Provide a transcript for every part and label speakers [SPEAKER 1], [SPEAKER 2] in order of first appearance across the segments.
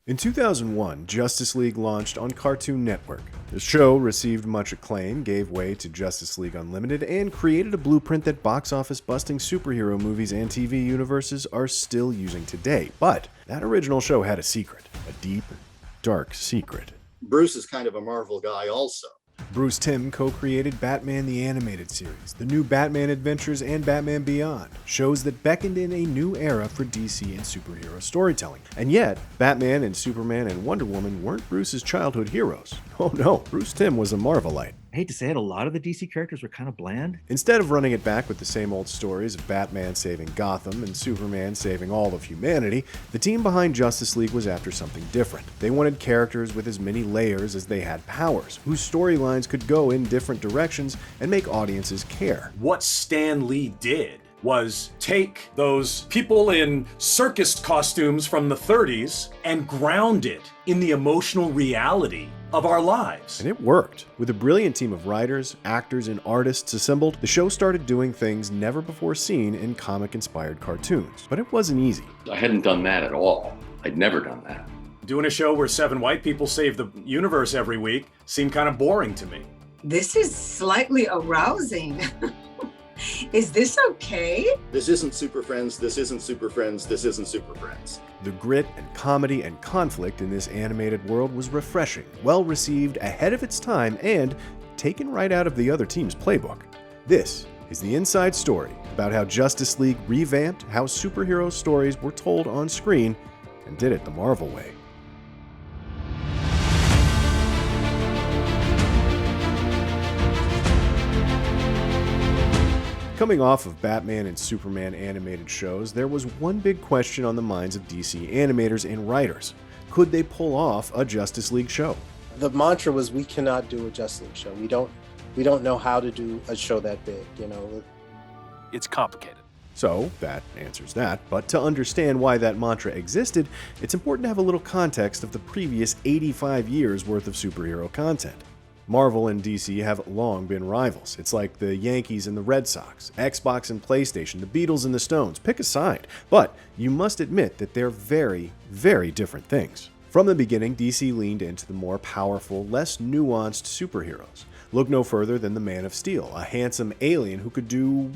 [SPEAKER 1] In 2001, Justice League launched on Cartoon Network. The show received much acclaim, gave way to Justice League Unlimited, and created a blueprint that box office busting superhero movies and TV universes are still using today. But that original show had a secret, a deep, dark secret.
[SPEAKER 2] Bruce is kind of a Marvel guy also.
[SPEAKER 1] Bruce Timm co-created Batman the Animated Series, the new Batman Adventures, and Batman Beyond, shows that beckoned in a new era for DC and superhero storytelling. And yet, Batman and Superman and Wonder Woman weren't Bruce's childhood heroes. Oh no, Bruce Timm was a Marvelite.
[SPEAKER 3] I hate to say it, a lot of the DC characters were kind of bland.
[SPEAKER 1] Instead of running it back with the same old stories of Batman saving Gotham and Superman saving all of humanity, the team behind Justice League was after something different. They wanted characters with as many layers as they had powers, whose storylines could go in different directions and make audiences care.
[SPEAKER 4] What Stan Lee did was take those people in circus costumes from the 30s and ground it in the emotional reality of our lives.
[SPEAKER 1] And it worked. With a brilliant team of writers, actors, and artists assembled, the show started doing things never before seen in comic-inspired cartoons. But it wasn't easy.
[SPEAKER 5] I hadn't done that at all. I'd never done that.
[SPEAKER 4] Doing a show where 7 white people save the universe every week seemed kind of boring to me.
[SPEAKER 6] This is slightly arousing. Is this okay?
[SPEAKER 2] This isn't Super Friends, this isn't Super Friends, this isn't Super Friends.
[SPEAKER 1] The grit and comedy and conflict in this animated world was refreshing, well received, ahead of its time, and taken right out of the other team's playbook. This is the inside story about how Justice League revamped how superhero stories were told on screen and did it the Marvel way. Coming off of Batman and Superman animated shows, there was one big question on the minds of DC animators and writers. Could they pull off a Justice League show?
[SPEAKER 7] The mantra was, we cannot do a Justice League show. We don't know how to do a show that big,
[SPEAKER 8] It's complicated.
[SPEAKER 1] So, that answers that, but to understand why that mantra existed, it's important to have a little context of the previous 85 years worth of superhero content. Marvel and DC have long been rivals. It's like the Yankees and the Red Sox, Xbox and PlayStation, the Beatles and the Stones. Pick a side. But you must admit that they're very, very different things. From the beginning, DC leaned into the more powerful, less nuanced superheroes. Look no further than the Man of Steel, a handsome alien who could do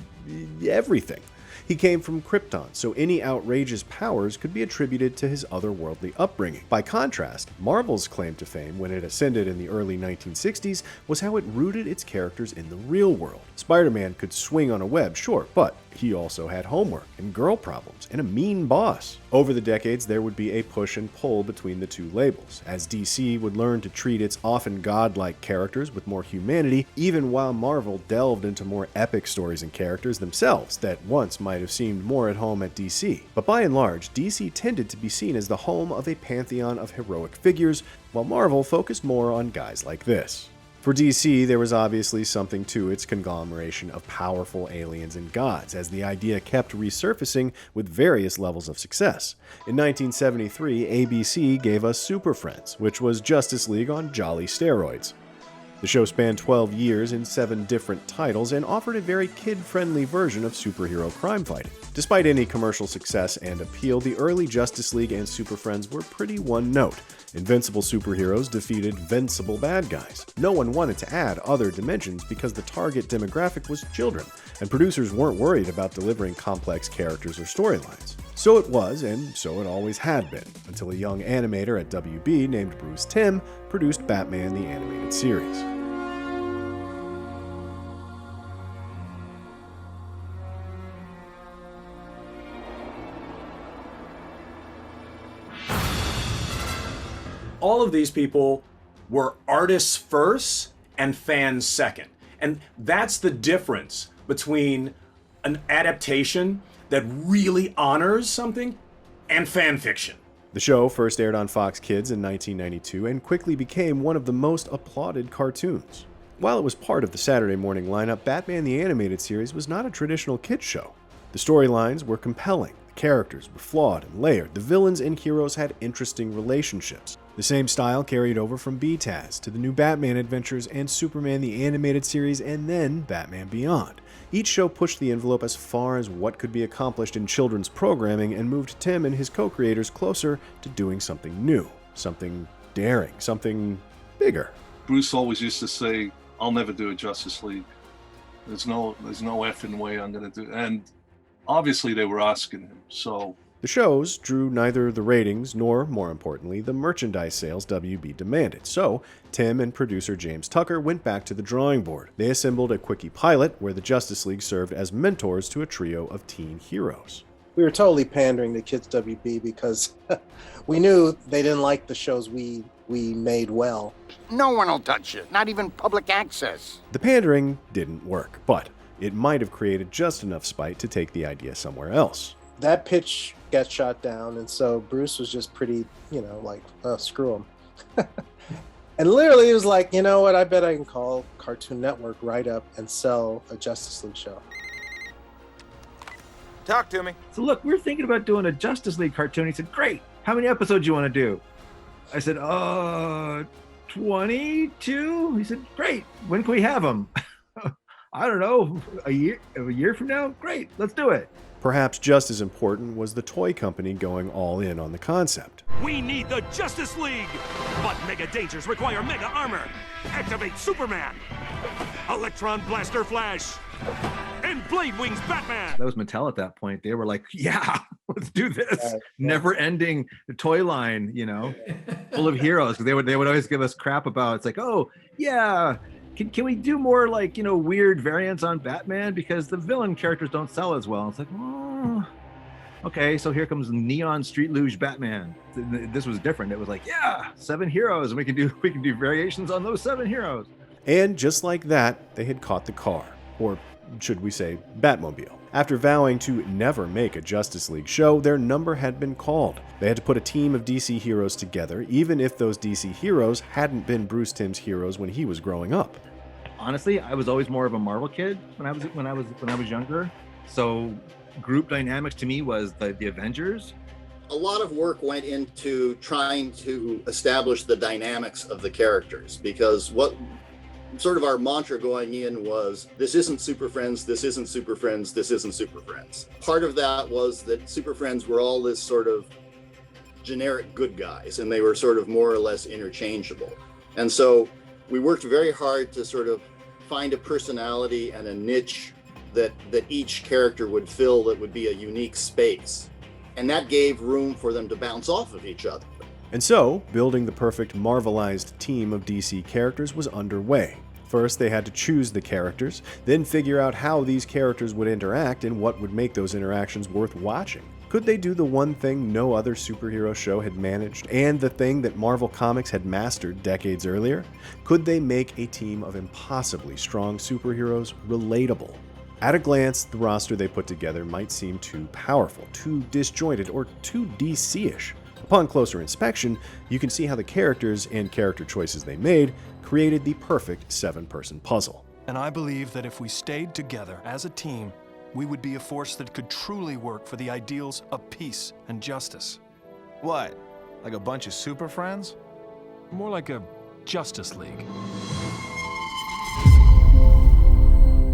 [SPEAKER 1] everything. He came from Krypton, so any outrageous powers could be attributed to his otherworldly upbringing. By contrast, Marvel's claim to fame when it ascended in the early 1960s was how it rooted its characters in the real world. Spider-Man could swing on a web, sure, but he also had homework and girl problems and a mean boss. Over the decades, there would be a push and pull between the two labels, as DC would learn to treat its often godlike characters with more humanity, even while Marvel delved into more epic stories and characters themselves that once might have seemed more at home at DC. But by and large, DC tended to be seen as the home of a pantheon of heroic figures, while Marvel focused more on guys like this. For DC, there was obviously something to its conglomeration of powerful aliens and gods, as the idea kept resurfacing with various levels of success. In 1973, ABC gave us Super Friends, which was Justice League on jolly steroids. The show spanned 12 years in 7 different titles and offered a very kid-friendly version of superhero crime fighting. Despite any commercial success and appeal, the early Justice League and Super Friends were pretty one-note. Invincible superheroes defeated vincible bad guys. No one wanted to add other dimensions because the target demographic was children, and producers weren't worried about delivering complex characters or storylines. So it was, and so it always had been, until a young animator at WB named Bruce Timm produced Batman the Animated Series.
[SPEAKER 4] All of these people were artists first and fans second. And that's the difference between an adaptation that really honors something and fan fiction.
[SPEAKER 1] The show first aired on Fox Kids in 1992 and quickly became one of the most applauded cartoons. While it was part of the Saturday morning lineup, Batman the Animated Series was not a traditional kids show. The storylines were compelling, the characters were flawed and layered, the villains and heroes had interesting relationships. The same style carried over from BTAS to the new Batman Adventures and Superman the Animated Series, and then Batman Beyond. Each show pushed the envelope as far as what could be accomplished in children's programming and moved Timm and his co-creators closer to doing something new, something daring, something bigger.
[SPEAKER 9] Bruce always used to say, "I'll never do a Justice League. There's no effing way I'm going to do it." And obviously they were asking him, so...
[SPEAKER 1] The shows drew neither the ratings nor, more importantly, the merchandise sales WB demanded, so Timm and producer James Tucker went back to the drawing board. They assembled a quickie pilot where the Justice League served as mentors to a trio of teen heroes.
[SPEAKER 7] We were totally pandering to kids WB because we knew they didn't like the shows we made well.
[SPEAKER 10] No one will touch it, not even public access.
[SPEAKER 1] The pandering didn't work, but it might have created just enough spite to take the idea somewhere else.
[SPEAKER 7] That pitch got shot down, and so Bruce was just pretty, like, oh, screw him. And literally he was like, you know what, I bet I can call Cartoon Network right up and sell a Justice League show.
[SPEAKER 10] Talk to me.
[SPEAKER 3] So look, we're thinking about doing a Justice League cartoon. He said, great. How many episodes you want to do? I said, 22? He said, great. When can we have them? I don't know, a year from now? Great, let's do it.
[SPEAKER 1] Perhaps just as important was the toy company going all in on the concept.
[SPEAKER 8] We need the Justice League! But mega dangers require mega armor! Activate Superman! Electron Blaster Flash! And Blade Wings Batman!
[SPEAKER 3] That was Mattel at that point. They were like, yeah, let's do this. Never-ending toy line, full of heroes. They would always give us crap about, it's like, oh, yeah, can we do more like, weird variants on Batman? Because the villain characters don't sell as well. It's like, oh, okay, so here comes Neon Street Luge Batman. This was different. It was like, yeah, 7 heroes, and we can do variations on those 7 heroes.
[SPEAKER 1] And just like that, they had caught the car, or should we say Batmobile. After vowing to never make a Justice League show, their number had been called. They had to put a team of DC heroes together, even if those DC heroes hadn't been Bruce Timm's heroes when he was growing up.
[SPEAKER 3] Honestly, I was always more of a Marvel kid when I was younger. So group dynamics to me was the Avengers.
[SPEAKER 2] A lot of work went into trying to establish the dynamics of the characters, because what sort of our mantra going in was, this isn't Super Friends, this isn't Super Friends, this isn't Super Friends. Part of that was that Super Friends were all this sort of generic good guys, and they were sort of more or less interchangeable. And so we worked very hard to sort of find a personality and a niche that each character would fill that would be a unique space. And that gave room for them to bounce off of each other.
[SPEAKER 1] And so, building the perfect Marvelized team of DC characters was underway. First, they had to choose the characters, then figure out how these characters would interact and what would make those interactions worth watching. Could they do the one thing no other superhero show had managed, and the thing that Marvel Comics had mastered decades earlier? Could they make a team of impossibly strong superheroes relatable? At a glance, the roster they put together might seem too powerful, too disjointed, or too DC-ish. Upon closer inspection, you can see how the characters and character choices they made created the perfect 7-person puzzle.
[SPEAKER 11] And I believe that if we stayed together as a team, we would be a force that could truly work for the ideals of peace and justice.
[SPEAKER 12] What? Like a bunch of super friends?
[SPEAKER 11] More like a Justice League.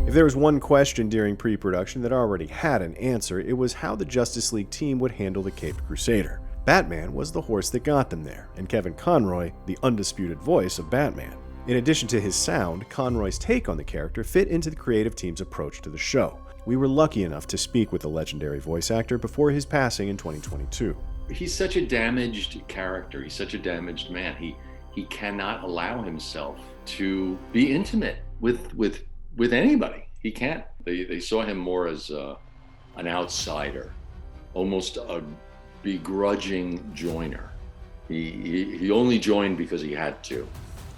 [SPEAKER 1] If there was one question during pre-production that already had an answer, it was how the Justice League team would handle the Caped Crusader. Batman was the horse that got them there, and Kevin Conroy, the undisputed voice of Batman. In addition to his sound, Conroy's take on the character fit into the creative team's approach to the show. We were lucky enough to speak with the legendary voice actor before his passing in 2022.
[SPEAKER 5] He's such a damaged character. He's such a damaged man. He cannot allow himself to be intimate with anybody. He can't. They saw him more as an outsider, almost a begrudging joiner. He only joined because he had to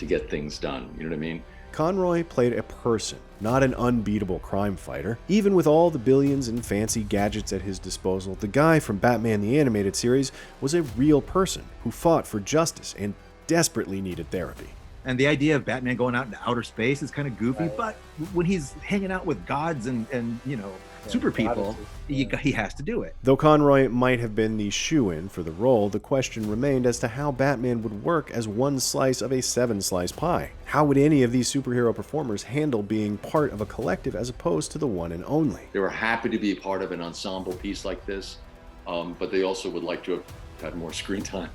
[SPEAKER 5] get things done. You know what I mean?
[SPEAKER 1] Conroy played a person, not an unbeatable crime fighter. Even with all the billions and fancy gadgets at his disposal, the guy from Batman the Animated Series was a real person who fought for justice and desperately needed therapy.
[SPEAKER 3] And the idea of Batman going out into outer space is kind of goofy, but when he's hanging out with gods and super people, he has to do it.
[SPEAKER 1] Though Conroy might have been the shoo-in for the role, the question remained as to how Batman would work as one slice of a 7-slice pie. How would any of these superhero performers handle being part of a collective as opposed to the one and only?
[SPEAKER 5] They were happy to be part of an ensemble piece like this, but they also would like to have had more screen time.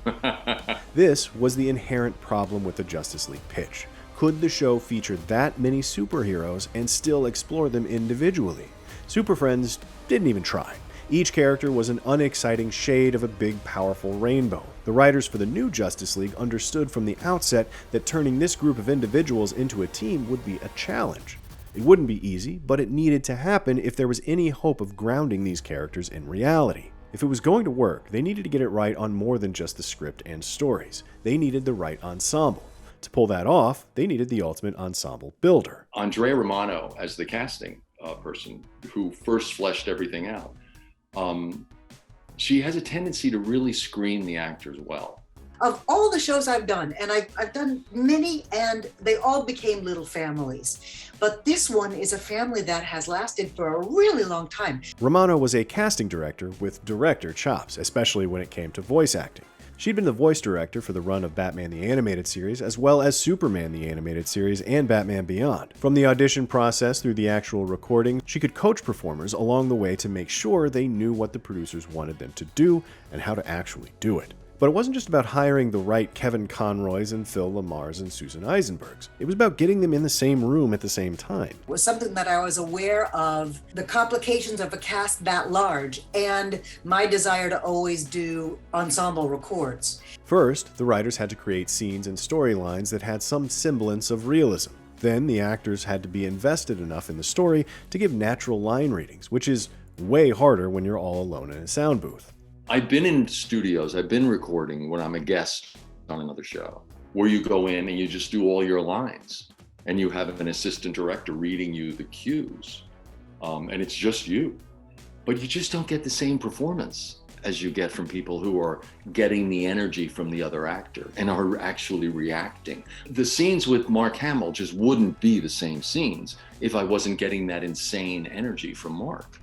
[SPEAKER 1] This was the inherent problem with the Justice League pitch. Could the show feature that many superheroes and still explore them individually? Super Friends didn't even try. Each character was an unexciting shade of a big, powerful rainbow. The writers for the new Justice League understood from the outset that turning this group of individuals into a team would be a challenge. It wouldn't be easy, but it needed to happen if there was any hope of grounding these characters in reality. If it was going to work, they needed to get it right on more than just the script and stories. They needed the right ensemble. To pull that off, they needed the ultimate ensemble builder.
[SPEAKER 5] Andrea Romano, as the casting person who first fleshed everything out, she has a tendency to really screen the actors well.
[SPEAKER 13] Of all the shows I've done, and I've done many, and they all became little families. But this one is a family that has lasted for a really long time.
[SPEAKER 1] Romano was a casting director with director chops, especially when it came to voice acting. She'd been the voice director for the run of Batman the Animated Series, as well as Superman the Animated Series and Batman Beyond. From the audition process through the actual recording, she could coach performers along the way to make sure they knew what the producers wanted them to do and how to actually do it. But it wasn't just about hiring the right Kevin Conroys and Phil Lamars and Susan Eisenbergs. It was about getting them in the same room at the same time.
[SPEAKER 13] It was something that I was aware of, the complications of a cast that large, and my desire to always do ensemble records.
[SPEAKER 1] First, the writers had to create scenes and storylines that had some semblance of realism. Then, the actors had to be invested enough in the story to give natural line readings, which is way harder when you're all alone in a sound booth.
[SPEAKER 5] I've been in studios, I've been recording when I'm a guest on another show, where you go in and you just do all your lines, and you have an assistant director reading you the cues, and it's just you. But you just don't get the same performance as you get from people who are getting the energy from the other actor and are actually reacting. The scenes with Mark Hamill just wouldn't be the same scenes if I wasn't getting that insane energy from Mark.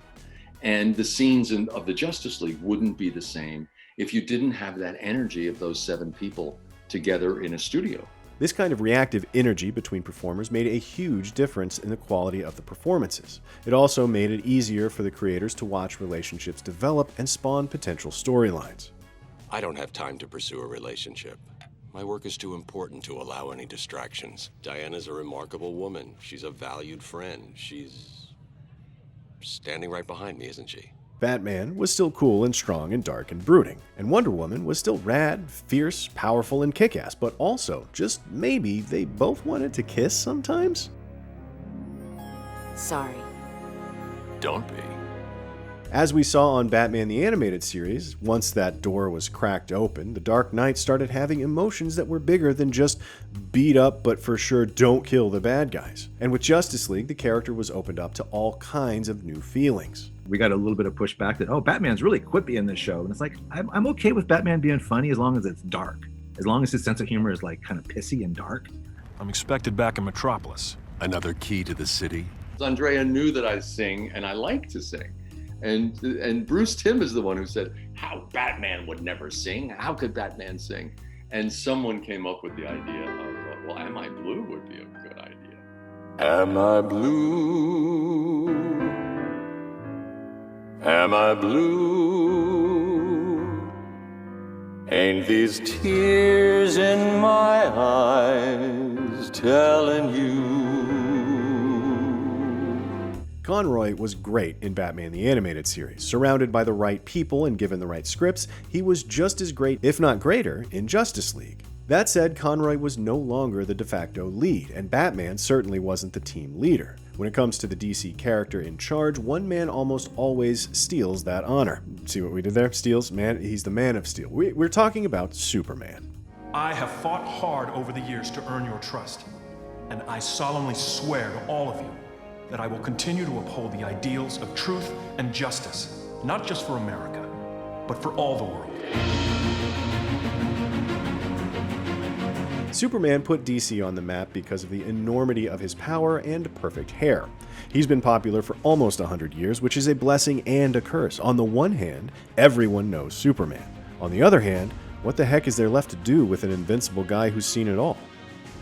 [SPEAKER 5] And the scenes of the Justice League wouldn't be the same if you didn't have that energy of those 7 people together in a studio.
[SPEAKER 1] This kind of reactive energy between performers made a huge difference in the quality of the performances. It also made it easier for the creators to watch relationships develop and spawn potential storylines.
[SPEAKER 14] I don't have time to pursue a relationship. My work is too important to allow any distractions. Diana's a remarkable woman. She's a valued friend. She's standing right behind me, isn't she?
[SPEAKER 1] Batman was still cool and strong and dark and brooding, and Wonder Woman was still rad, fierce, powerful, and kick-ass, but also, just maybe, they both wanted to kiss sometimes?
[SPEAKER 15] Sorry.
[SPEAKER 14] Don't be.
[SPEAKER 1] As we saw on Batman the Animated Series, once that door was cracked open, the Dark Knight started having emotions that were bigger than just beat up but for sure don't kill the bad guys. And with Justice League, the character was opened up to all kinds of new feelings.
[SPEAKER 3] We got a little bit of pushback that, oh, Batman's really quippy in this show. And it's like, I'm okay with Batman being funny as long as it's dark. As long as his sense of humor is like kind of pissy and dark.
[SPEAKER 11] I'm expected back in Metropolis.
[SPEAKER 14] Another key to the city.
[SPEAKER 5] Andrea knew that I sing and I like to sing. And Bruce Timm is the one who said, how Batman would never sing? How could Batman sing? And someone came up with the idea of, well, Am I Blue would be a good idea.
[SPEAKER 14] Am I blue? Am I blue? Ain't these tears in my eyes telling you?
[SPEAKER 1] Conroy was great in Batman the Animated Series. Surrounded by the right people and given the right scripts, he was just as great, if not greater, in Justice League. That said, Conroy was no longer the de facto lead, and Batman certainly wasn't the team leader. When it comes to the DC character in charge, one man almost always steals that honor. See what we did there? Steals? Man, he's the Man of Steel. We're talking about Superman.
[SPEAKER 11] I have fought hard over the years to earn your trust, and I solemnly swear to all of you that I will continue to uphold the ideals of truth and justice, not just for America, but for all the world.
[SPEAKER 1] Superman put DC on the map because of the enormity of his power and perfect hair. He's been popular for almost 100 years, which is a blessing and a curse. On the one hand, everyone knows Superman. On the other hand, what the heck is there left to do with an invincible guy who's seen it all?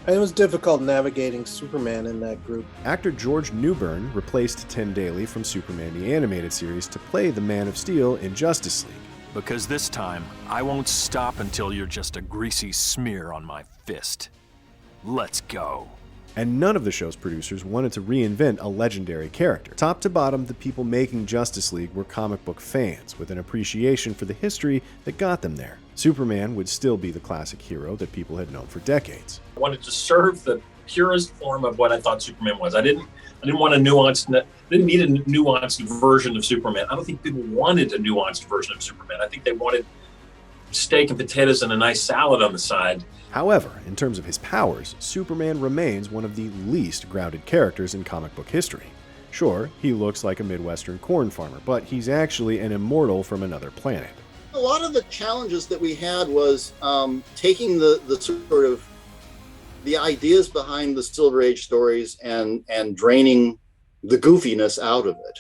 [SPEAKER 7] And it was difficult navigating Superman in that group.
[SPEAKER 1] Actor George Newbern replaced Tim Daly from Superman the Animated Series to play the Man of Steel in Justice League.
[SPEAKER 15] Because this time, I won't stop until you're just a greasy smear on my fist. Let's go.
[SPEAKER 1] And none of the show's producers wanted to reinvent a legendary character. Top to bottom, the people making Justice League were comic book fans, with an appreciation for the history that got them there. Superman would still be the classic hero that people had known for decades.
[SPEAKER 16] I wanted to serve the purest form of what I thought Superman was. I didn't want a nuanced, didn't need a nuanced version of Superman. I don't think people wanted a nuanced version of Superman. I think they wanted steak and potatoes and a nice salad on the side.
[SPEAKER 1] However, in terms of his powers, Superman remains one of the least grounded characters in comic book history. Sure, he looks like a Midwestern corn farmer, but he's actually an immortal from another planet.
[SPEAKER 2] A lot of the challenges that we had was taking the sort of the ideas behind the Silver Age stories and draining the goofiness out of it.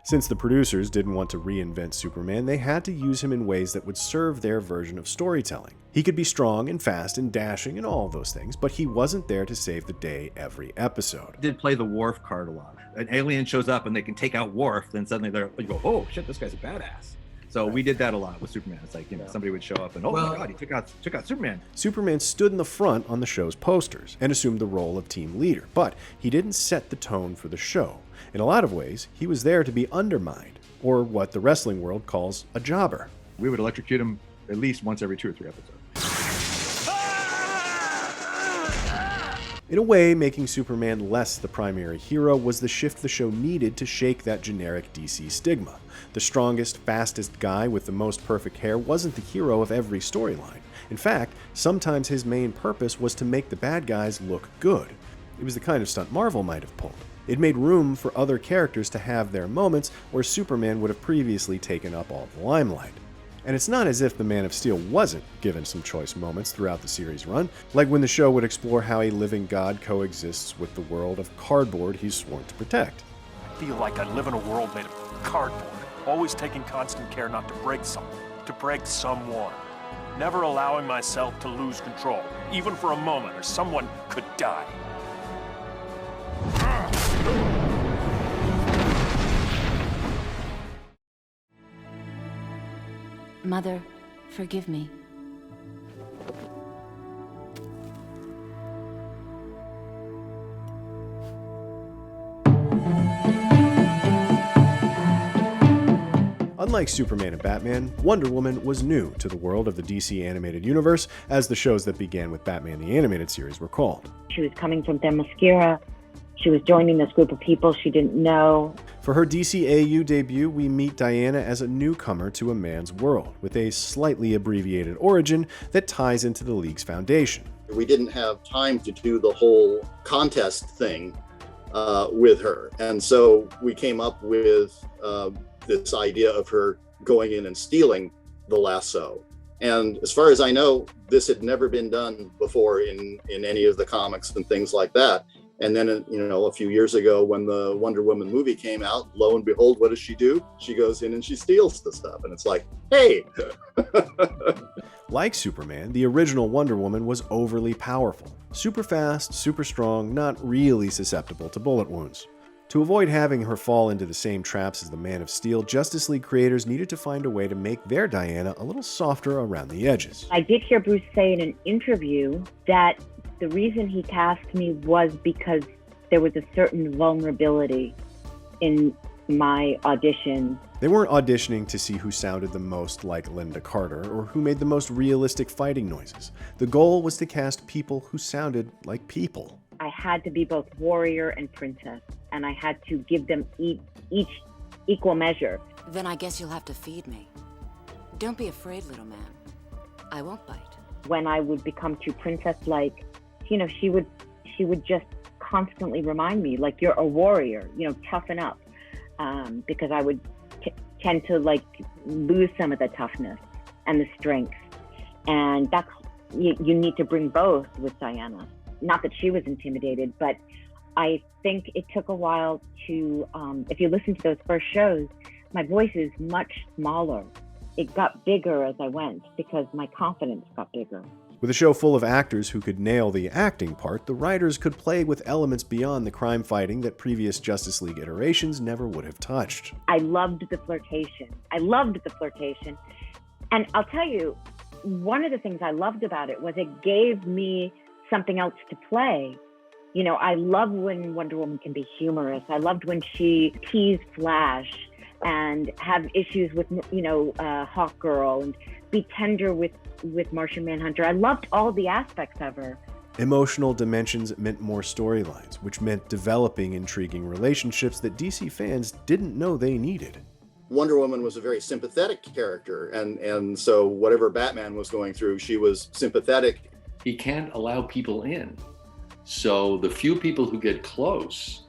[SPEAKER 1] Since the producers didn't want to reinvent Superman, they had to use him in ways that would serve their version of storytelling. He could be strong and fast and dashing and all of those things, but he wasn't there to save the day every episode.
[SPEAKER 3] Did play the Worf card a lot. An alien shows up and they can take out Worf, then suddenly you go, oh shit, this guy's a badass. So we did that a lot with Superman. It's like, somebody would show up and, my God, he took out Superman.
[SPEAKER 1] Superman stood in the front on the show's posters and assumed the role of team leader, but he didn't set the tone for the show. In a lot of ways, he was there to be undermined, or what the wrestling world calls a jobber.
[SPEAKER 3] We would electrocute him at least once every 2 or 3 episodes.
[SPEAKER 1] In a way, making Superman less the primary hero was the shift the show needed to shake that generic DC stigma. The strongest, fastest guy with the most perfect hair wasn't the hero of every storyline. In fact, sometimes his main purpose was to make the bad guys look good. It was the kind of stunt Marvel might have pulled. It made room for other characters to have their moments where Superman would have previously taken up all the limelight. And it's not as if the Man of Steel wasn't given some choice moments throughout the series run, like when the show would explore how a living god coexists with the world of cardboard he's sworn to protect.
[SPEAKER 11] I feel like I live in a world made of cardboard, always taking constant care not to break something, to break someone. Never allowing myself to lose control, even for a moment, or someone could die.
[SPEAKER 17] Mother, forgive me.
[SPEAKER 1] Unlike Superman and Batman, Wonder Woman was new to the world of the DC animated universe, as the shows that began with Batman the Animated Series were called.
[SPEAKER 18] She was coming from Themyscira. She was joining this group of people she didn't know.
[SPEAKER 1] For her DCAU debut, we meet Diana as a newcomer to a man's world, with a slightly abbreviated origin that ties into the League's foundation.
[SPEAKER 2] We didn't have time to do the whole contest thing with her, and so we came up with this idea of her going in and stealing the lasso. And as far as I know, this had never been done before in any of the comics and things like that. And then, a few years ago when the Wonder Woman movie came out, lo and behold, what does she do? She goes in and she steals the stuff. And it's like, hey!
[SPEAKER 1] Like Superman, the original Wonder Woman was overly powerful. Super fast, super strong, not really susceptible to bullet wounds. To avoid having her fall into the same traps as the Man of Steel, Justice League creators needed to find a way to make their Diana a little softer around the edges.
[SPEAKER 18] I did hear Bruce say in an interview that the reason he cast me was because there was a certain vulnerability in my audition.
[SPEAKER 1] They weren't auditioning to see who sounded the most like Linda Carter or who made the most realistic fighting noises. The goal was to cast people who sounded like people.
[SPEAKER 18] I had to be both warrior and princess, and I had to give them each equal measure.
[SPEAKER 17] Then I guess you'll have to feed me. Don't be afraid, little man. I won't bite.
[SPEAKER 18] When I would become too princess-like, she would just constantly remind me, like, you're a warrior, toughen up. Because I would tend to lose some of the toughness and the strength. And you need to bring both with Diana. Not that she was intimidated, but I think it took a while to, if you listen to those first shows, my voice is much smaller. It got bigger as I went because my confidence got bigger.
[SPEAKER 1] With a show full of actors who could nail the acting part, the writers could play with elements beyond the crime fighting that previous Justice League iterations never would have touched.
[SPEAKER 18] I loved the flirtation. And I'll tell you, one of the things I loved about it was it gave me something else to play. You know, I love when Wonder Woman can be humorous. I loved when she teased Flash and have issues with, Hawkgirl, and be tender with Martian Manhunter. I loved all the aspects of her.
[SPEAKER 1] Emotional dimensions meant more storylines, which meant developing intriguing relationships that DC fans didn't know they needed.
[SPEAKER 2] Wonder Woman was a very sympathetic character, and so whatever Batman was going through, she was sympathetic.
[SPEAKER 5] He can't allow people in. So the few people who get close,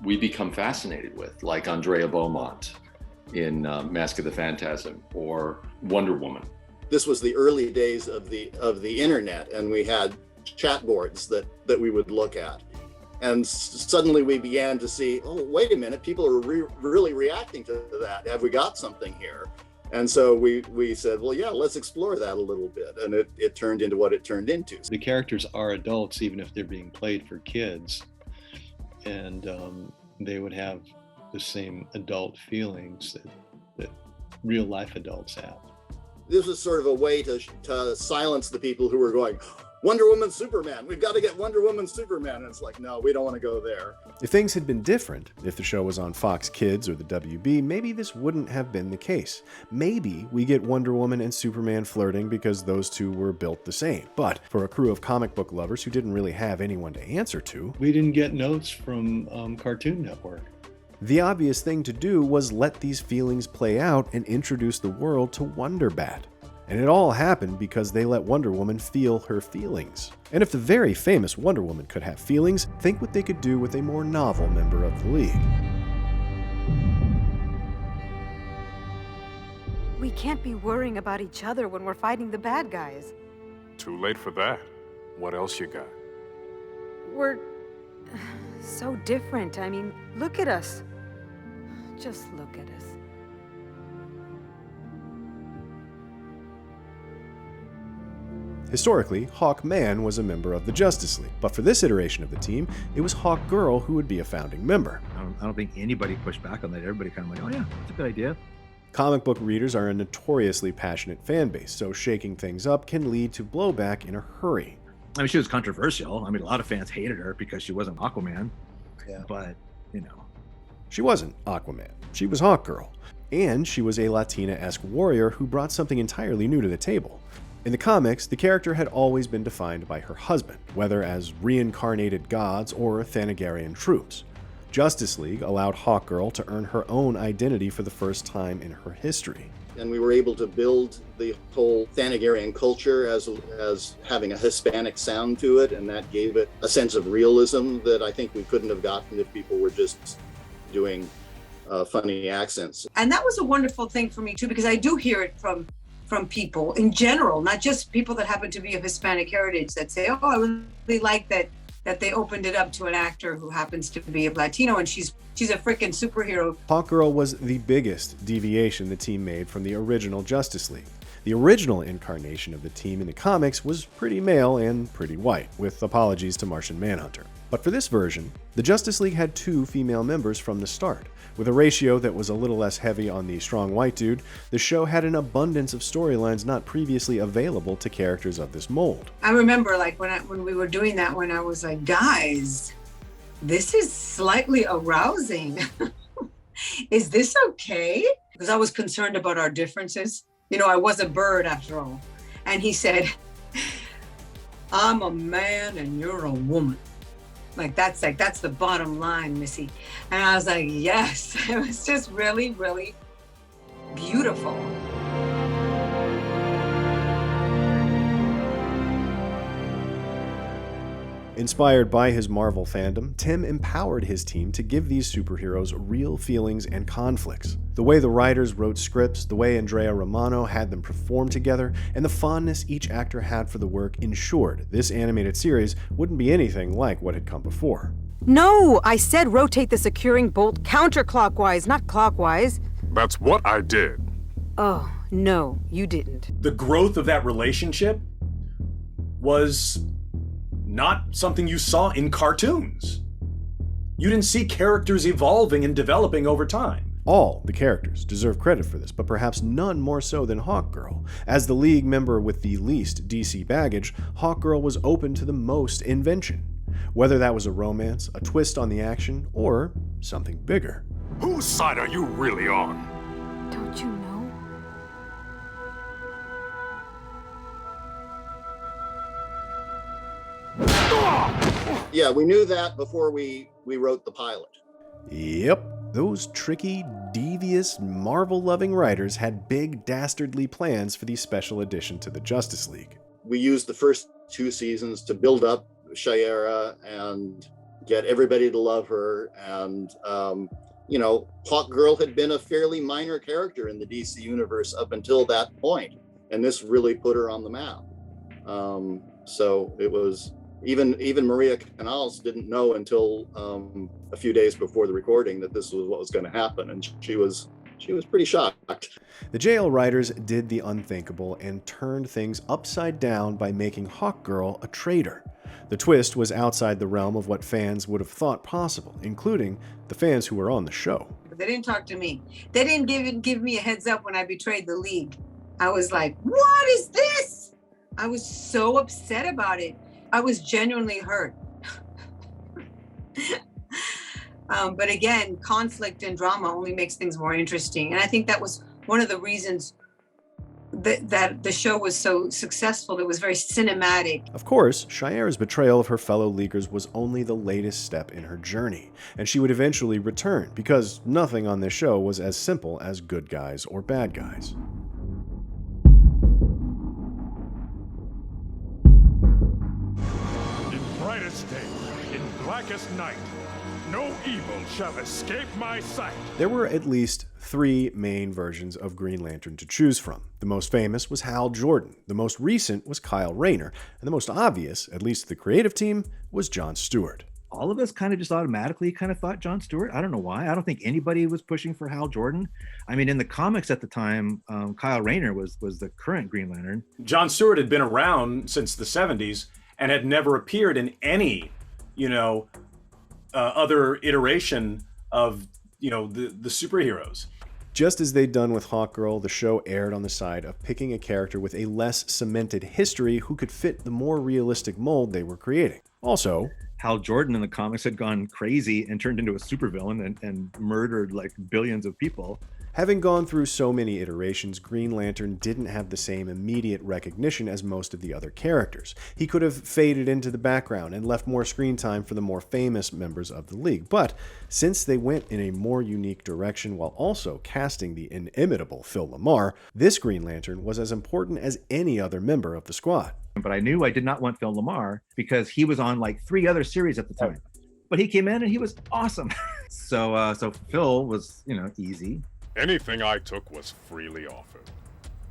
[SPEAKER 5] we become fascinated with, like Andrea Beaumont in Mask of the Phantasm or Wonder Woman.
[SPEAKER 2] This was the early days of the internet, and we had chat boards that we would look at. And suddenly we began to see, oh, wait a minute, people are really reacting to that. Have we got something here? And so we said, well, yeah, let's explore that a little bit. And it turned into what it turned into.
[SPEAKER 19] The characters are adults, even if they're being played for kids. And they would have the same adult feelings that real life adults have.
[SPEAKER 2] This was sort of a way to silence the people who were going, Wonder Woman, Superman, we've got to get Wonder Woman, Superman. And it's like, no, we don't want to go there.
[SPEAKER 1] If things had been different, if the show was on Fox Kids or the WB, maybe this wouldn't have been the case. Maybe we get Wonder Woman and Superman flirting because those two were built the same. But for a crew of comic book lovers who didn't really have anyone to answer to,
[SPEAKER 19] we didn't get notes from Cartoon Network.
[SPEAKER 1] The obvious thing to do was let these feelings play out and introduce the world to Wonderbat. And it all happened because they let Wonder Woman feel her feelings. And if the very famous Wonder Woman could have feelings, think what they could do with a more novel member of the League.
[SPEAKER 20] We can't be worrying about each other when we're fighting the bad guys.
[SPEAKER 21] Too late for that. What else you got?
[SPEAKER 20] We're so different. I mean, look at us. Just look at us.
[SPEAKER 1] Historically, Hawkman was a member of the Justice League, but for this iteration of the team, it was Hawkgirl who would be a founding member.
[SPEAKER 3] I don't think anybody pushed back on that. Everybody kind of like, oh yeah, that's a good idea.
[SPEAKER 1] Comic book readers are a notoriously passionate fan base, so shaking things up can lead to blowback in a hurry.
[SPEAKER 3] I mean, she was controversial. I mean, a lot of fans hated her because she wasn't Aquaman.
[SPEAKER 7] Yeah.
[SPEAKER 3] But, you know.
[SPEAKER 1] She wasn't Aquaman. She was Hawkgirl. And she was a Latina-esque warrior who brought something entirely new to the table. In the comics, the character had always been defined by her husband, whether as reincarnated gods or Thanagarian troops. Justice League allowed Hawkgirl to earn her own identity for the first time in her history.
[SPEAKER 2] And we were able to build the whole Thanagarian culture as having a Hispanic sound to it, and that gave it a sense of realism that I think we couldn't have gotten if people were just doing funny accents.
[SPEAKER 6] And that was a wonderful thing for me too, because I do hear it from people in general, not just people that happen to be of Hispanic heritage that say, oh, I really like that they opened it up to an actor who happens to be a Latino, and she's a freaking superhero.
[SPEAKER 1] Hawkgirl was the biggest deviation the team made from the original Justice League. The original incarnation of the team in the comics was pretty male and pretty white, with apologies to Martian Manhunter. But for this version, the Justice League had 2 female members from the start. With a ratio that was a little less heavy on the strong white dude, the show had an abundance of storylines not previously available to characters of this mold.
[SPEAKER 6] I remember like when we were doing that, when I was like, guys, this is slightly arousing. Is this okay? Because I was concerned about our differences. You know, I was a bird after all. And he said, I'm a man and you're a woman. That's the bottom line, Missy. And I was like, yes. It was just really, really beautiful.
[SPEAKER 1] Inspired by his Marvel fandom, Timm empowered his team to give these superheroes real feelings and conflicts. The way the writers wrote scripts, the way Andrea Romano had them perform together, and the fondness each actor had for the work ensured this animated series wouldn't be anything like what had come before.
[SPEAKER 20] No! I said rotate the securing bolt counterclockwise, not clockwise.
[SPEAKER 21] That's what I did.
[SPEAKER 20] Oh, no, you didn't.
[SPEAKER 4] The growth of that relationship was not something you saw in cartoons. You didn't see characters evolving and developing over time.
[SPEAKER 1] All the characters deserve credit for this, but perhaps none more so than Hawkgirl. As the League member with the least DC baggage, Hawkgirl was open to the most invention. Whether that was a romance, a twist on the action, or something bigger.
[SPEAKER 21] Whose side are you really on?
[SPEAKER 20] Don't you know?
[SPEAKER 2] Yeah, we knew that before we wrote the pilot.
[SPEAKER 1] Yep, those tricky, devious, Marvel-loving writers had big, dastardly plans for the special edition to the Justice League.
[SPEAKER 2] We used the first 2 seasons to build up Shiera and get everybody to love her. And, Hawkgirl had been a fairly minor character in the DC universe up until that point. And this really put her on the map. So it was... Even Maria Canals didn't know until a few days before the recording that this was what was going to happen, and she was pretty shocked.
[SPEAKER 1] The JL writers did the unthinkable and turned things upside down by making Hawkgirl a traitor. The twist was outside the realm of what fans would have thought possible, including the fans who were on the show.
[SPEAKER 6] They didn't talk to me. They didn't give me a heads up when I betrayed the League. I was like, what is this? I was so upset about it. I was genuinely hurt. But again, conflict and drama only makes things more interesting. And I think that was one of the reasons that the show was so successful. It was very cinematic.
[SPEAKER 1] Of course, Shiera's betrayal of her fellow Leaguers was only the latest step in her journey, and she would eventually return, because nothing on this show was as simple as good guys or bad guys.
[SPEAKER 8] Brightest day, in blackest night, no evil shall escape my sight.
[SPEAKER 1] There were at least 3 main versions of Green Lantern to choose from. The most famous was Hal Jordan, the most recent was Kyle Rayner, and the most obvious, at least the creative team, was Jon Stewart.
[SPEAKER 3] All of us kind of just automatically kind of thought Jon Stewart. I don't know why. I don't think anybody was pushing for Hal Jordan. I mean, in the comics at the time, Kyle Rayner was the current Green Lantern.
[SPEAKER 4] Jon Stewart had been around since the 70s and had never appeared in any, other iteration of, the superheroes.
[SPEAKER 1] Just as they'd done with Hawkgirl, the show erred on the side of picking a character with a less cemented history who could fit the more realistic mold they were creating. Also,
[SPEAKER 3] Hal Jordan in the comics had gone crazy and turned into a supervillain and murdered like billions of people.
[SPEAKER 1] Having gone through so many iterations, Green Lantern didn't have the same immediate recognition as most of the other characters. He could have faded into the background and left more screen time for the more famous members of the League. But since they went in a more unique direction while also casting the inimitable Phil LaMarr, this Green Lantern was as important as any other member of the squad.
[SPEAKER 3] But I knew I did not want Phil LaMarr because he was on like 3 other series at the time. But he came in and he was awesome. So Phil was, easy.
[SPEAKER 21] Anything I took was freely offered.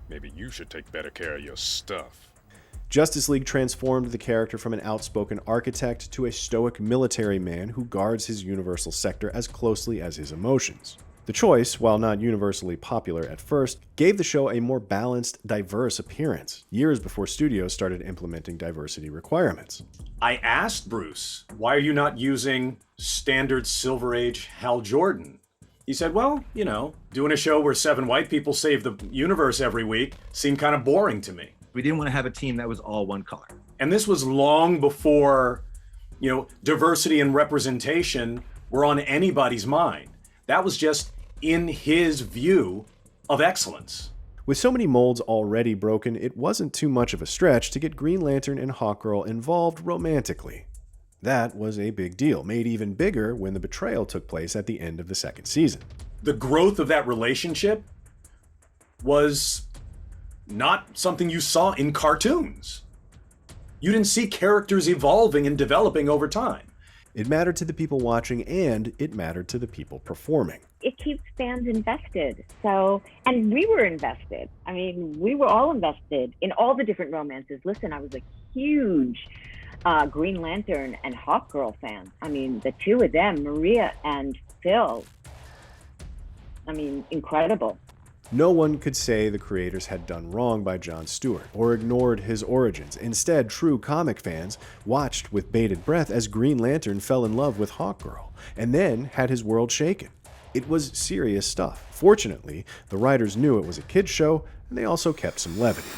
[SPEAKER 21] Maybe you should take better care of your stuff.
[SPEAKER 1] Justice League transformed the character from an outspoken architect to a stoic military man who guards his universal sector as closely as his emotions. The choice, while not universally popular at first, gave the show a more balanced, diverse appearance, years before studios started implementing diversity requirements.
[SPEAKER 4] I asked Bruce, why are you not using standard Silver Age Hal Jordan? He said, well, doing a show where 7 white people save the universe every week seemed kind of boring to me.
[SPEAKER 3] We didn't want to have a team that was all one color.
[SPEAKER 4] And this was long before, diversity and representation were on anybody's mind. That was just in his view of excellence.
[SPEAKER 1] With so many molds already broken, it wasn't too much of a stretch to get Green Lantern and Hawkgirl involved romantically. That was a big deal, made even bigger when the betrayal took place at the end of the 2nd season.
[SPEAKER 4] The growth of that relationship was not something you saw in cartoons. You didn't see characters evolving and developing over time.
[SPEAKER 1] It mattered to the people watching, and it mattered to the people performing.
[SPEAKER 18] It keeps fans invested. So, and we were invested. I mean, we were all invested in all the different romances. Listen, I was a huge Green Lantern and Hawkgirl fan. I mean, the two of them, Maria and Phil. I mean, incredible.
[SPEAKER 1] No one could say the creators had done wrong by Jon Stewart or ignored his origins. Instead, true comic fans watched with bated breath as Green Lantern fell in love with Hawkgirl and then had his world shaken. It was serious stuff. Fortunately, the writers knew it was a kids' show, and they also kept some levity.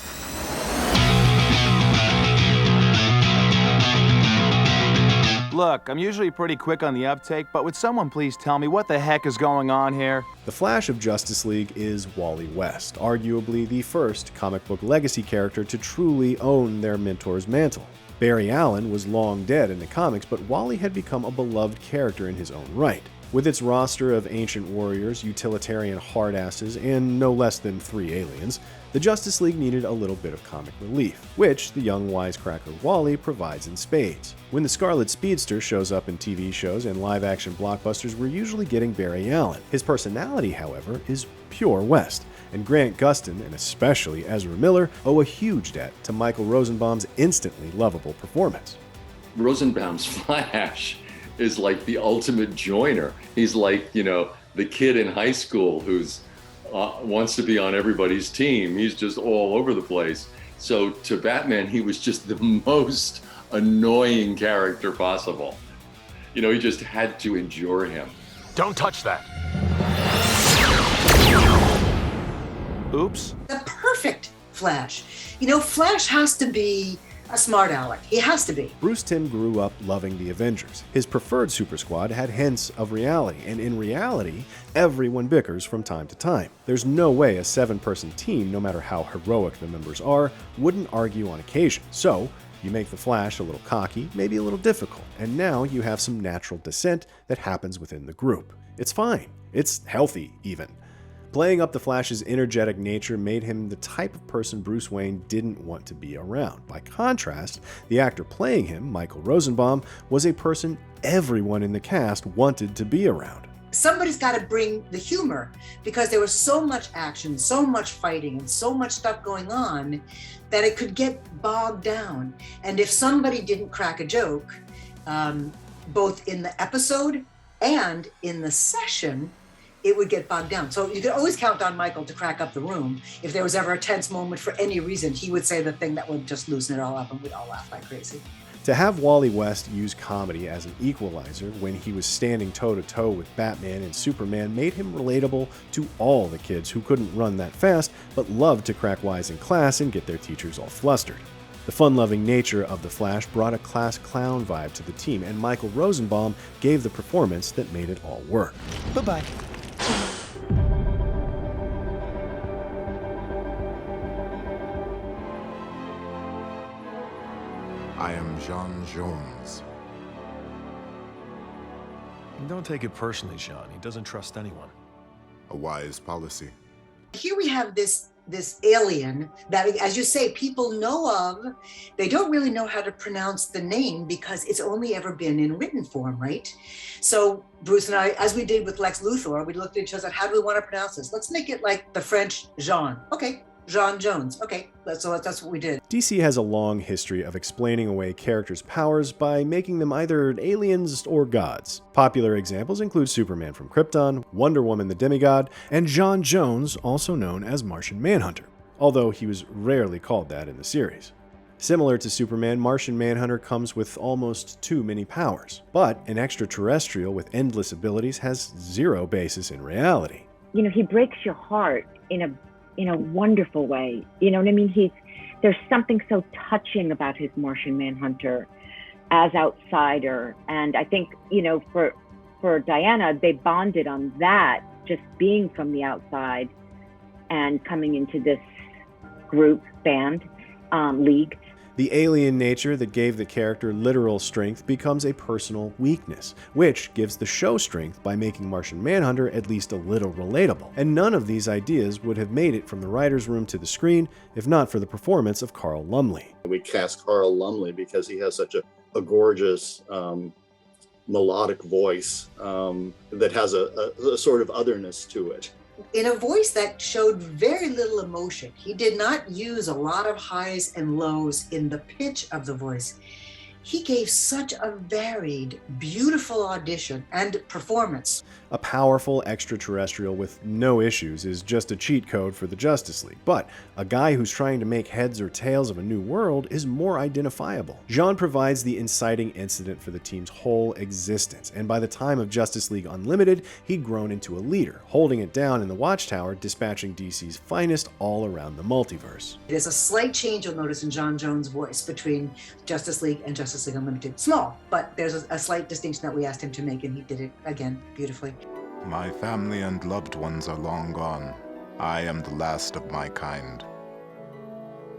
[SPEAKER 12] Look, I'm usually pretty quick on the uptake, but would someone please tell me what the heck is going on here?
[SPEAKER 1] The Flash of Justice League is Wally West, arguably the first comic book legacy character to truly own their mentor's mantle. Barry Allen was long dead in the comics, but Wally had become a beloved character in his own right. With its roster of ancient warriors, utilitarian hardasses, and no less than 3 aliens, the Justice League needed a little bit of comic relief, which the young wisecracker Wally provides in spades. When the Scarlet Speedster shows up in TV shows and live-action blockbusters, we're usually getting Barry Allen. His personality, however, is pure West, and Grant Gustin, and especially Ezra Miller, owe a huge debt to Michael Rosenbaum's instantly lovable performance.
[SPEAKER 5] Rosenbaum's Flash is like the ultimate joiner. He's like, you know, the kid in high school who's wants to be on everybody's team. He's just all over the place. So to Batman, he was just the most annoying character possible. You know, he just had to endure him.
[SPEAKER 15] Don't touch that.
[SPEAKER 12] Oops.
[SPEAKER 13] The perfect Flash. You know, Flash has to be a smart aleck. He has to be.
[SPEAKER 1] Bruce Timm grew up loving the Avengers. His preferred super squad had hints of reality, and in reality, everyone bickers from time to time. There's no way a 7-person team, no matter how heroic the members are, wouldn't argue on occasion. So, you make the Flash a little cocky, maybe a little difficult, and now you have some natural dissent that happens within the group. It's fine. It's healthy, even. Playing up the Flash's energetic nature made him the type of person Bruce Wayne didn't want to be around. By contrast, the actor playing him, Michael Rosenbaum, was a person everyone in the cast wanted to be around.
[SPEAKER 13] Somebody's got to bring the humor, because there was so much action, so much fighting, and so much stuff going on that it could get bogged down. And if somebody didn't crack a joke, both in the episode and in the session, it would get bogged down. So you could always count on Michael to crack up the room. If there was ever a tense moment for any reason, he would say the thing that would just loosen it all up, and we'd all laugh like crazy.
[SPEAKER 1] To have Wally West use comedy as an equalizer when he was standing toe-to-toe with Batman and Superman made him relatable to all the kids who couldn't run that fast but loved to crack wise in class and get their teachers all flustered. The fun-loving nature of the Flash brought a class clown vibe to the team, and Michael Rosenbaum gave the performance that made it all work.
[SPEAKER 12] Bye-bye.
[SPEAKER 9] I am Jon Jones.
[SPEAKER 15] Don't take it personally, Sean. He doesn't trust anyone.
[SPEAKER 9] A wise policy.
[SPEAKER 13] Here we have this alien that, as you say, people know of. They don't really know how to pronounce the name because it's only ever been in written form, right? So Bruce and I, as we did with Lex Luthor, we looked at each other and said, how do we want to pronounce this? Let's make it like the French Jean. Okay, Jon Jones. Okay, that's what we did.
[SPEAKER 1] DC has a long history of explaining away characters' powers by making them either aliens or gods. Popular examples include Superman from Krypton, Wonder Woman the demigod, and Jon Jones, also known as Martian Manhunter, although he was rarely called that in the series. Similar to Superman, Martian Manhunter comes with almost too many powers, but an extraterrestrial with endless abilities has zero basis in reality.
[SPEAKER 18] You know, he breaks your heart in a wonderful way. You know what I mean? There's something so touching about his Martian Manhunter as outsider. And I think, you know, for Diana, they bonded on that, just being from the outside and coming into this group, band, league.
[SPEAKER 1] The alien nature that gave the character literal strength becomes a personal weakness, which gives the show strength by making Martian Manhunter at least a little relatable. And none of these ideas would have made it from the writer's room to the screen if not for the performance of Carl Lumbly.
[SPEAKER 2] We cast Carl Lumbly because he has such a gorgeous melodic voice that has a sort of otherness to it.
[SPEAKER 13] In a voice that showed very little emotion. He did not use a lot of highs and lows in the pitch of the voice. He gave such a varied, beautiful audition and performance.
[SPEAKER 1] A powerful extraterrestrial with no issues is just a cheat code for the Justice League, but a guy who's trying to make heads or tails of a new world is more identifiable. Jon provides the inciting incident for the team's whole existence, and by the time of Justice League Unlimited, he'd grown into a leader, holding it down in the Watchtower, dispatching DC's finest all around the multiverse.
[SPEAKER 13] There's a slight change you'll notice in Jon Jones' voice between Justice League and Justice League Unlimited. Small, but there's a slight distinction that we asked him to make, and he did it again beautifully.
[SPEAKER 9] My family and loved ones are long gone. I am the last of my kind.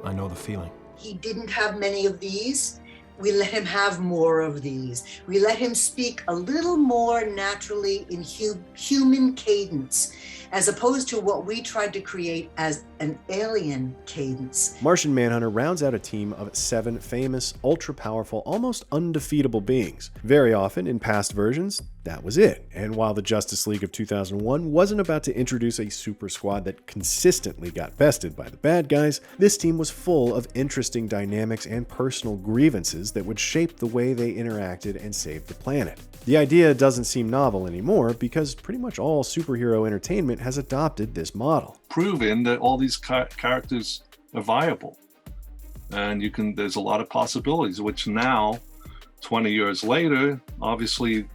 [SPEAKER 15] I know the feeling.
[SPEAKER 13] He didn't have many of these. We let him have more of these. We let him speak a little more naturally in human cadence, as opposed to what we tried to create as an alien cadence.
[SPEAKER 1] Martian Manhunter rounds out a team of 7 famous, ultra-powerful, almost undefeatable beings. Very often, in past versions, that was it. And while the Justice League of 2001 wasn't about to introduce a super squad that consistently got bested by the bad guys, this team was full of interesting dynamics and personal grievances that would shape the way they interacted and saved the planet. The idea doesn't seem novel anymore because pretty much all superhero entertainment has adopted this model.
[SPEAKER 10] Proving that all these characters are viable, and there's a lot of possibilities, which now 20 years later, obviously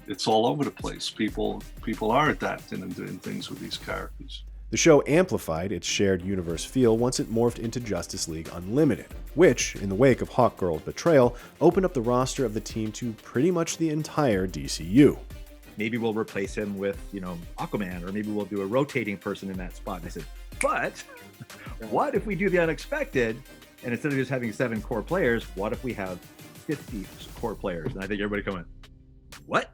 [SPEAKER 10] it's all over the place. People are adapting and doing things with these characters.
[SPEAKER 1] The show amplified its shared universe feel once it morphed into Justice League Unlimited, which, in the wake of Hawkgirl's betrayal, opened up the roster of the team to pretty much the entire DCU.
[SPEAKER 3] Maybe we'll replace him with, Aquaman, or maybe we'll do a rotating person in that spot. And I said, but what if we do the unexpected, and instead of just having 7 core players, what if we have 50 core players? And I think everybody went, what?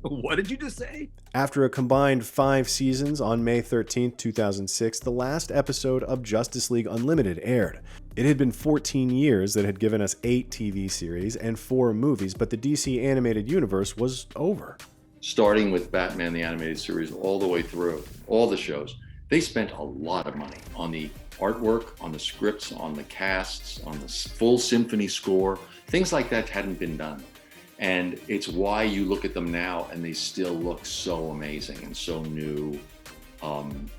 [SPEAKER 3] What did you just say?
[SPEAKER 1] After a combined 5 seasons, on May 13, 2006, the last episode of Justice League Unlimited aired. It had been 14 years that had given us 8 TV series and 4 movies, but the DC animated universe was over.
[SPEAKER 5] Starting with Batman the Animated Series all the way through, all the shows, they spent a lot of money on the artwork, on the scripts, on the casts, on the full symphony score. Things like that hadn't been done. And it's why you look at them now and they still look so amazing and so new, and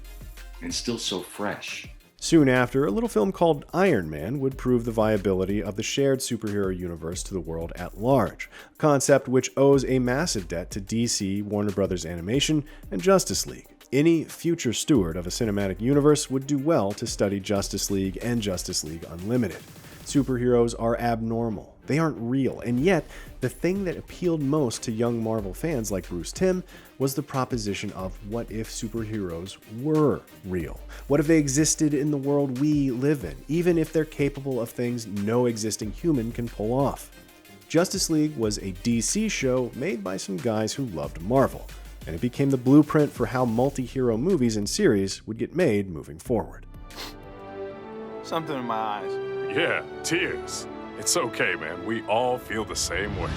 [SPEAKER 5] still so fresh.
[SPEAKER 1] Soon after, a little film called Iron Man would prove the viability of the shared superhero universe to the world at large, a concept which owes a massive debt to DC, Warner Brothers Animation, and Justice League. Any future steward of a cinematic universe would do well to study Justice League and Justice League Unlimited. Superheroes are abnormal. They aren't real, and yet, the thing that appealed most to young Marvel fans like Bruce Timm was the proposition of what if superheroes were real? What if they existed in the world we live in, even if they're capable of things no existing human can pull off? Justice League was a DC show made by some guys who loved Marvel, and it became the blueprint for how multi-hero movies and series would get made moving forward.
[SPEAKER 12] Something in my eyes.
[SPEAKER 21] Yeah, tears. It's okay, man. We all feel the same way.